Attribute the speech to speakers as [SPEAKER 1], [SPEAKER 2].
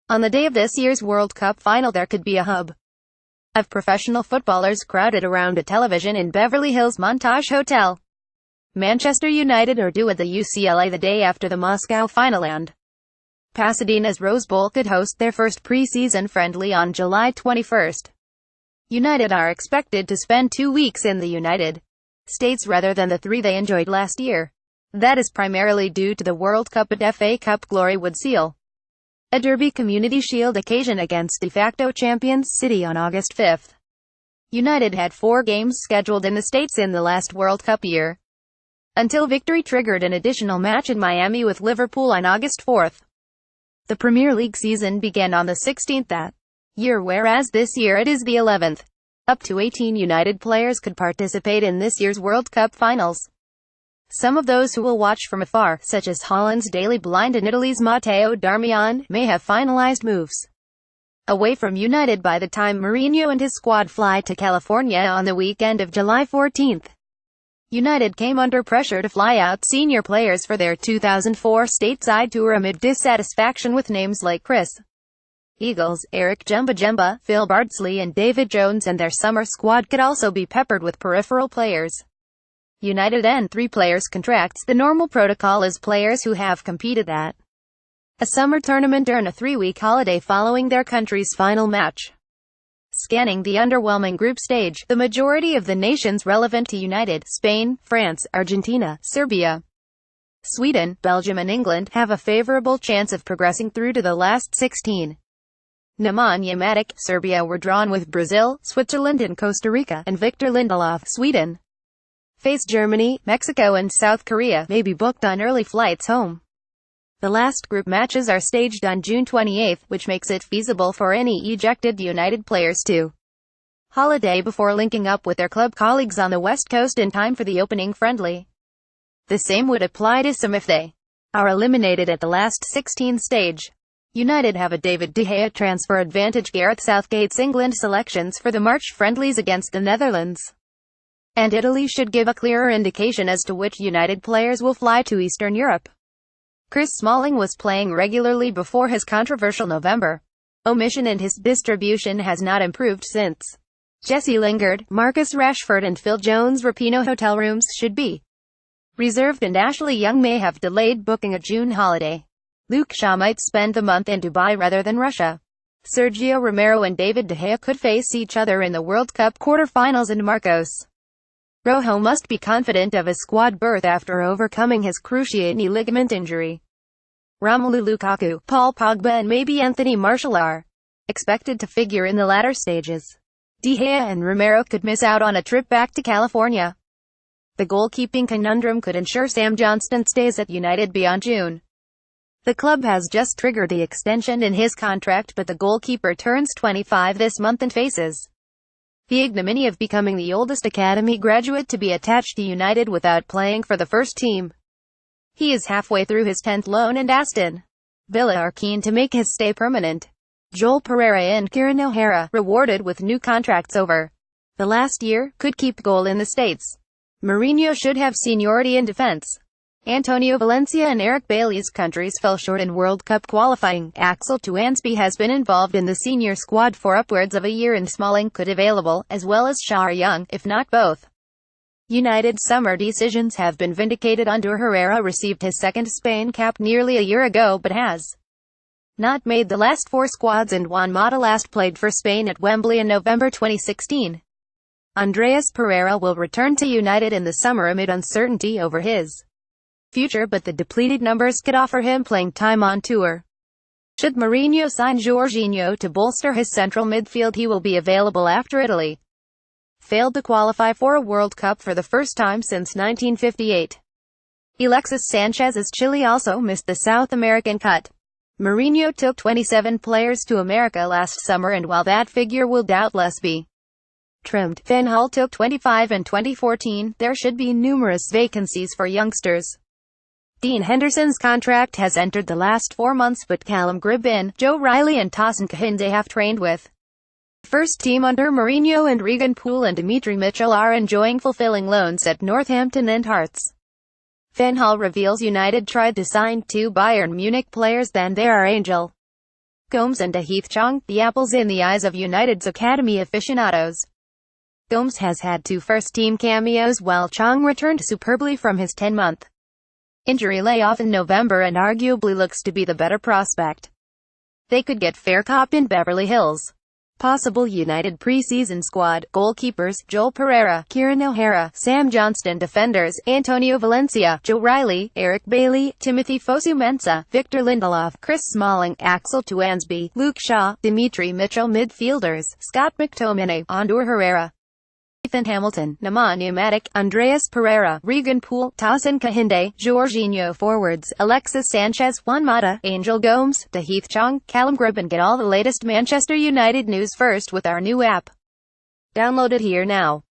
[SPEAKER 1] On the day of this year's World Cup final there could be a hub of professional footballers crowded around a television in Beverly Hills Montage Hotel. Manchester United are due at the UCLA the day after the Moscow final, and Pasadena's Rose Bowl could host their first preseason friendly on July 21st. United are expected to spend 2 weeks in the United States rather than the 3 they enjoyed last year. That is primarily due to the World Cup at FA Cup glory would seal a Derby Community Shield occasion against de facto champions City on August 5th. United had 4 games scheduled in the States in the last World Cup year, until victory triggered an additional match in Miami with Liverpool on August 4th. The Premier League season began on the 16th that year, whereas this year it is the 11th. Up to 18 United players could participate in this year's World Cup finals. Some of those who will watch from afar, such as Holland's Daley Blind and Italy's Matteo Darmian, may have finalized moves away from United by the time Mourinho and his squad fly to California on the weekend of July 14th. United came under pressure to fly out senior players for their 2004 stateside tour amid dissatisfaction with names like Chris Eagles, Eric Jumba, Phil Bardsley and David Jones, and their summer squad could also be peppered with peripheral players. United N3 players contracts. The normal protocol is players who have competed at a summer tournament earn a 3-week holiday following their country's final match. Scanning the underwhelming group stage, the majority of the nations relevant to United, Spain, France, Argentina, Serbia, Sweden, Belgium and England, have a favorable chance of progressing through to the last 16. Nemanja Matic, Serbia were drawn with Brazil, Switzerland and Costa Rica, and Victor Lindelof, Sweden face Germany, Mexico and South Korea, may be booked on early flights home. The last group matches are staged on June 28, which makes it feasible for any ejected United players to holiday before linking up with their club colleagues on the West Coast in time for the opening friendly. The same would apply to some if they are eliminated at the last 16 stage. United have a David De Gea transfer advantage. Gareth Southgate's England selections for the March friendlies against the Netherlands and Italy should give a clearer indication as to which United players will fly to Eastern Europe. Chris Smalling was playing regularly before his controversial November omission, and his distribution has not improved since. Jesse Lingard, Marcus Rashford and Phil Jones' Rapinoe hotel rooms should be reserved, and Ashley Young may have delayed booking a June holiday. Luke Shaw might spend the month in Dubai rather than Russia. Sergio Romero and David De Gea could face each other in the World Cup quarter-finals, and Marcos Rojo must be confident of his squad berth after overcoming his cruciate knee ligament injury. Romelu Lukaku, Paul Pogba and maybe Anthony Martial are expected to figure in the latter stages. De Gea and Romero could miss out on a trip back to California. The goalkeeping conundrum could ensure Sam Johnston stays at United beyond June. The club has just triggered the extension in his contract, but the goalkeeper turns 25 this month and faces the ignominy of becoming the oldest academy graduate to be attached to United without playing for the first team. He is halfway through his 10th loan, and Aston Villa are keen to make his stay permanent. Joel Pereira and Kieran O'Hara, rewarded with new contracts over the last year, could keep goal in the States. Mourinho should have seniority in defense. Antonio Valencia and Eric Bailly's countries fell short in World Cup qualifying. Axel Tuanzebe has been involved in the senior squad for upwards of a year, and Smalling could available, as well as Shaw or Young, if not both. United's summer decisions have been vindicated. Ander Herrera received his second Spain cap nearly a year ago but has not made the last 4 squads, and Juan Mata last played for Spain at Wembley in November 2016. Andreas Pereira will return to United in the summer amid uncertainty over his future, but the depleted numbers could offer him playing time on tour. Should Mourinho sign Jorginho to bolster his central midfield, he will be available after Italy failed to qualify for a World Cup for the first time since 1958. Alexis Sanchez's Chile also missed the South American cut. Mourinho took 27 players to America last summer, and while that figure will doubtless be trimmed, Van Gaal took 25 in 2014. There should be numerous vacancies for youngsters. Dean Henderson's contract has entered the last 4 months, but Callum Gribbin, Joe Riley and Tosin Kahinde have trained with first team under Mourinho, and Regan Poole and Dimitri Mitchell are enjoying fulfilling loans at Northampton and Hearts. Van Gaal reveals United tried to sign 2 Bayern Munich players, then there are Angel Gomes and Tahith Chong, the apples in the eyes of United's academy aficionados. Gomes has had 2 first-team cameos while Chong returned superbly from his 10-month injury layoff in November and arguably looks to be the better prospect. They could get fair cop in Beverly Hills. Possible United preseason squad: goalkeepers, Joel Pereira, Kieran O'Hara, Sam Johnston; defenders, Antonio Valencia, Joe Riley, Eric Bailey, Timothy Fosu-Mensah, Victor Lindelof, Chris Smalling, Axel Tuansby, Luke Shaw, Dimitri Mitchell; midfielders, Scott McTominay, Andor Herrera, Ethan Hamilton, Nemanja Matic, Andreas Pereira, Regan Poole, Tosin Kahinde, Jorginho; forwards, Alexis Sanchez, Juan Mata, Angel Gomes, Tahith Chong, Callum Gribbin. Get all the latest Manchester United news first with our new app. Download it here now.